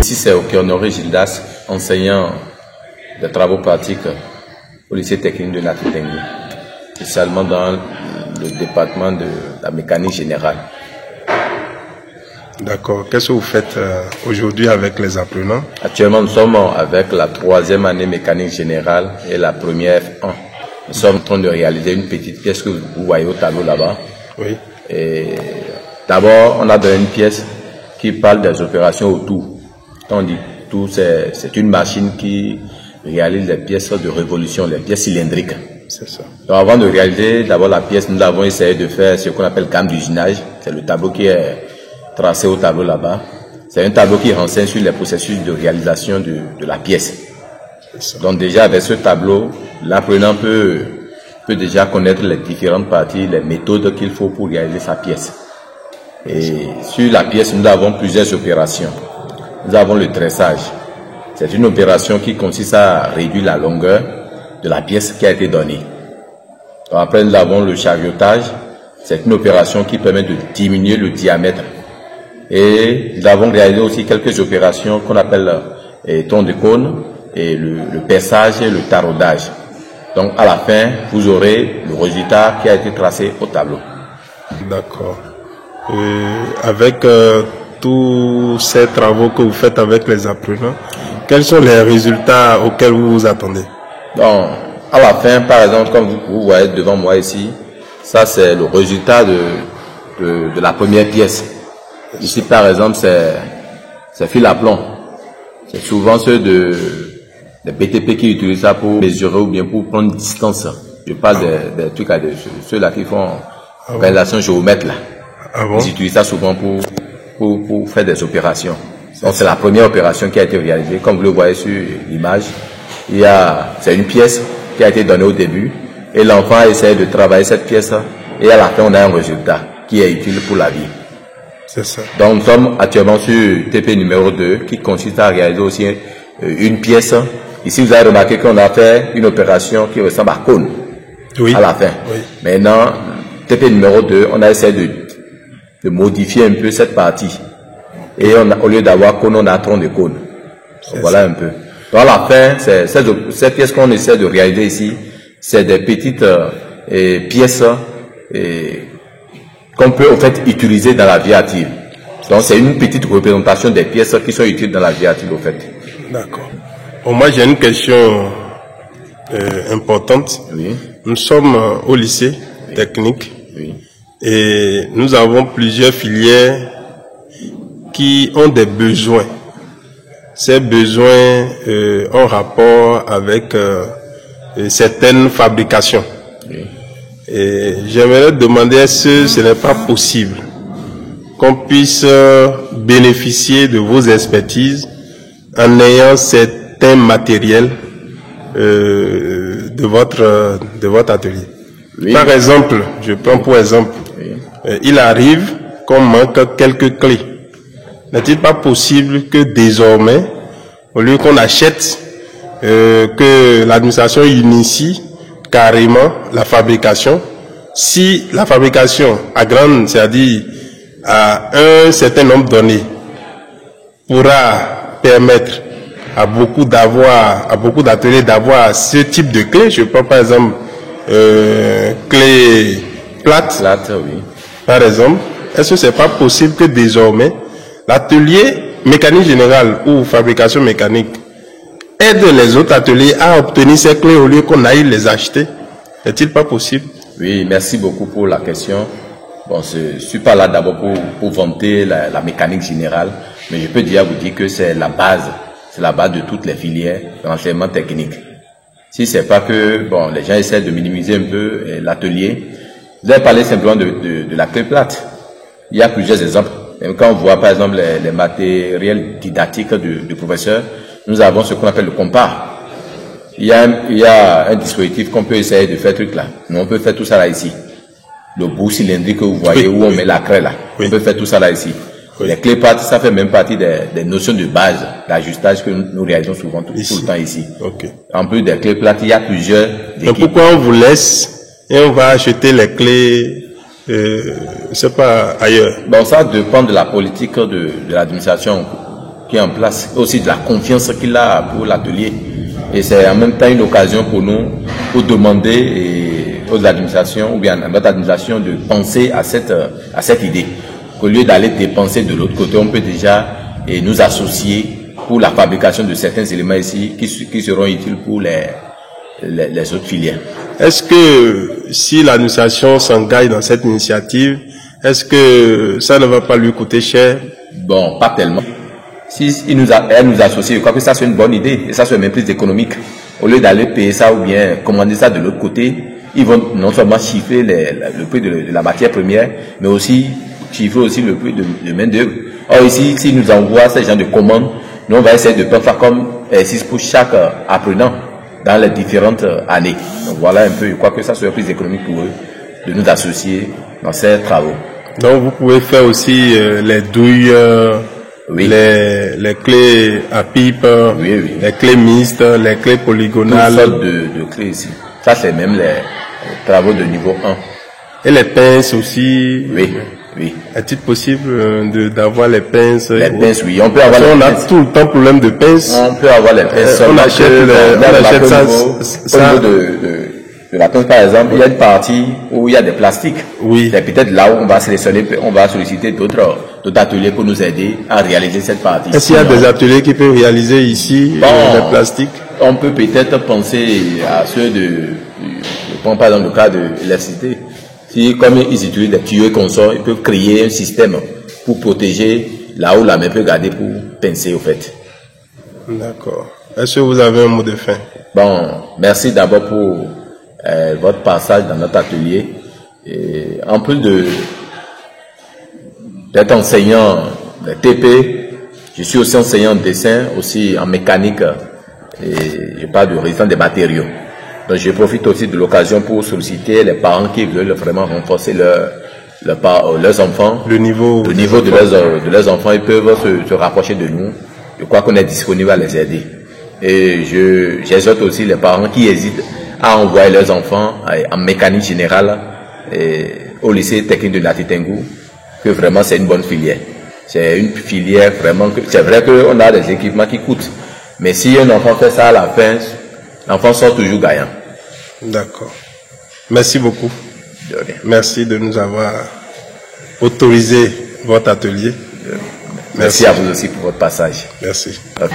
Ici, c'est Honoré Gildas, enseignant de travaux pratiques au lycée technique de Natotengue, spécialement dans le département de la mécanique générale. D'accord. Qu'est-ce que vous faites aujourd'hui avec les apprenants? Actuellement, nous sommes avec la 3e année mécanique générale et la première F1. Nous sommes en train de réaliser une petite pièce que vous voyez au tableau là-bas. Oui. Et d'abord, on a donné une pièce qui parle des opérations autour. Quand on dit tout, c'est une machine qui réalise les pièces de révolution, les pièces cylindriques. C'est ça. Donc avant de réaliser d'abord la pièce, nous avons essayé de faire ce qu'on appelle gamme d'usinage. C'est le tableau qui est tracé au tableau là-bas. C'est un tableau qui renseigne sur les processus de réalisation de la pièce. Donc déjà avec ce tableau, l'apprenant peut déjà connaître les différentes parties, les méthodes qu'il faut pour réaliser sa pièce. Et sur la pièce, nous avons plusieurs opérations. Nous avons le tressage. C'est une opération qui consiste à réduire la longueur de la pièce qui a été donnée. Donc après, nous avons le chariotage. C'est une opération qui permet de diminuer le diamètre. Et nous avons réalisé aussi quelques opérations qu'on appelle tronc de cône et le perçage et le taraudage. Donc à la fin, vous aurez le résultat qui a été tracé au tableau. D'accord. Avec tous ces travaux que vous faites avec les apprenants, quels sont les résultats auxquels vous vous attendez? Donc, à la fin, par exemple, comme vous voyez devant moi ici, ça c'est le résultat de la première pièce. Ici, par exemple, c'est fil à plomb. C'est souvent ceux des BTP qui utilisent ça pour mesurer ou bien pour prendre distance. Je parle des trucs là, ceux-là qui font réalisation géomètre là. Ah bon? Ils utilisent ça souvent pour faire des opérations. Donc c'est la première opération qui a été réalisée. Comme vous le voyez sur l'image, c'est une pièce qui a été donnée au début et l'enfant a essayé de travailler cette pièce et à la fin on a un résultat qui est utile pour la vie. C'est ça. Donc nous sommes actuellement sur TP numéro 2 qui consiste à réaliser aussi une pièce. Ici vous avez remarqué qu'on a fait une opération qui ressemble à cône. Oui. À la fin. Oui. Maintenant, TP numéro 2, on a essayé de modifier un peu cette partie. Et au lieu d'avoir cône, on a tronc de cône. Voilà un peu. Donc à la fin, cette pièce qu'on essaie de réaliser ici, c'est des petites pièces qu'on peut en fait utiliser dans la vie active. Donc c'est une petite représentation des pièces qui sont utiles dans la vie active au fait. D'accord. Bon, moi j'ai une question importante. Oui. Nous sommes au lycée technique. Oui. Et nous avons plusieurs filières qui ont des besoins. Ces besoins ont rapport avec certaines fabrications. Oui. Et j'aimerais demander est-ce que ce n'est pas possible qu'on puisse bénéficier de vos expertises en ayant certains matériels de votre atelier. Oui. Par exemple, je prends pour exemple, il arrive qu'on manque quelques clés. N'est-il pas possible que désormais, au lieu qu'on achète, que l'administration initie carrément la fabrication, si la fabrication à grande, c'est-à-dire à un certain nombre donné, pourra permettre à beaucoup d'ateliers d'avoir ce type de clés. Je prends par exemple clé plate, oui. Par exemple, est-ce que c'est pas possible que désormais l'atelier mécanique générale ou fabrication mécanique aide les autres ateliers à obtenir ces clés au lieu qu'on aille les acheter? Est-il pas possible? Oui, merci beaucoup pour la question. Bon, je suis pas là d'abord pour vanter la mécanique générale, mais je peux déjà vous dire que c'est la base de toutes les filières d'enseignement technique. Si c'est pas que, bon, les gens essaient de minimiser un peu l'atelier, vous avez parlé simplement de la clé plate. Il y a plusieurs exemples. Même quand on voit par exemple les matériels didactiques du professeur, nous avons ce qu'on appelle le compas. Il y a un dispositif qu'on peut essayer de faire truc là. Nous on peut faire tout ça là ici. Le bout cylindrique que vous voyez où on met la craie là. On peut faire tout ça là ici. Les clés plates, ça fait même partie des notions de base d'ajustage que nous réalisons souvent tout le temps ici. En plus des clés plates, il y a plusieurs équipes. Donc pourquoi on vous laisse et on va acheter les clés, c'est pas ailleurs? Bon, ça dépend de la politique de l'administration qui est en place, aussi de la confiance qu'il a pour l'atelier. Et c'est en même temps une occasion pour nous pour demander aux administrations ou bien à notre administration de penser à cette idée. Au lieu d'aller dépenser de l'autre côté, on peut déjà nous associer pour la fabrication de certains éléments ici qui seront utiles pour les autres filières. Est-ce que si l'administration s'engage dans cette initiative, est-ce que ça ne va pas lui coûter cher? Bon, pas tellement. Si elle nous associe, je crois que ça c'est une bonne idée et ça c'est même plus économique. Au lieu d'aller payer ça ou bien commander ça de l'autre côté, ils vont non seulement chiffrer le prix de la matière première, mais aussi chiffrer aussi le prix de main d'œuvre. Or ici, s'ils nous envoient ces gens de commandes, nous on va essayer de faire ça comme exercice pour chaque apprenant dans les différentes années. Donc voilà un peu, je crois que ça serait plus économique pour eux de nous associer dans ces travaux. Donc vous pouvez faire aussi les douilles, oui. les clés à pipe, oui, oui. Les clés mixtes, les clés polygonales. Toutes sortes de clés ici. Ça c'est même les travaux de niveau 1. Et les pinces aussi. Oui. Oui. Est-il possible d'avoir les pinces? Les pinces, oui. On peut avoir les pinces. On a tout le temps problème de pinces. On peut avoir les pinces. On achète ça. Au niveau de la pince, par exemple, il y a une partie où il y a des plastiques. Oui. C'est peut-être là où on va solliciter d'autres ateliers pour nous aider à réaliser cette partie. Est-ce qu'il y a des ateliers qui peuvent réaliser ici les plastiques? On peut peut-être penser à ceux je prends par exemple le cas de l'électricité. Si, comme ils utilisent des tuyaux et consorts, ils peuvent créer un système pour protéger là où la main peut garder pour pincer au fait. D'accord. Est-ce que vous avez un mot de fin? Bon, merci d'abord pour votre passage dans notre atelier. Et en plus d'être enseignant de TP, je suis aussi enseignant en dessin, aussi en mécanique, et je parle de résistance des matériaux. Donc je profite aussi de l'occasion pour solliciter les parents qui veulent vraiment renforcer leurs enfants. Le niveau de leurs enfants, ils peuvent se rapprocher de nous. Je crois qu'on est disponible à les aider. Et j'exhorte aussi les parents qui hésitent à envoyer leurs enfants en mécanique générale au lycée technique de Latitengu, que vraiment c'est une bonne filière. C'est une filière vraiment c'est vrai qu'on a des équipements qui coûtent. Mais si un enfant fait ça à la fin, l'enfant sort toujours gagnant. D'accord. Merci beaucoup. De rien. Merci de nous avoir autorisé votre atelier. Merci à vous aussi pour votre passage. Merci. Okay.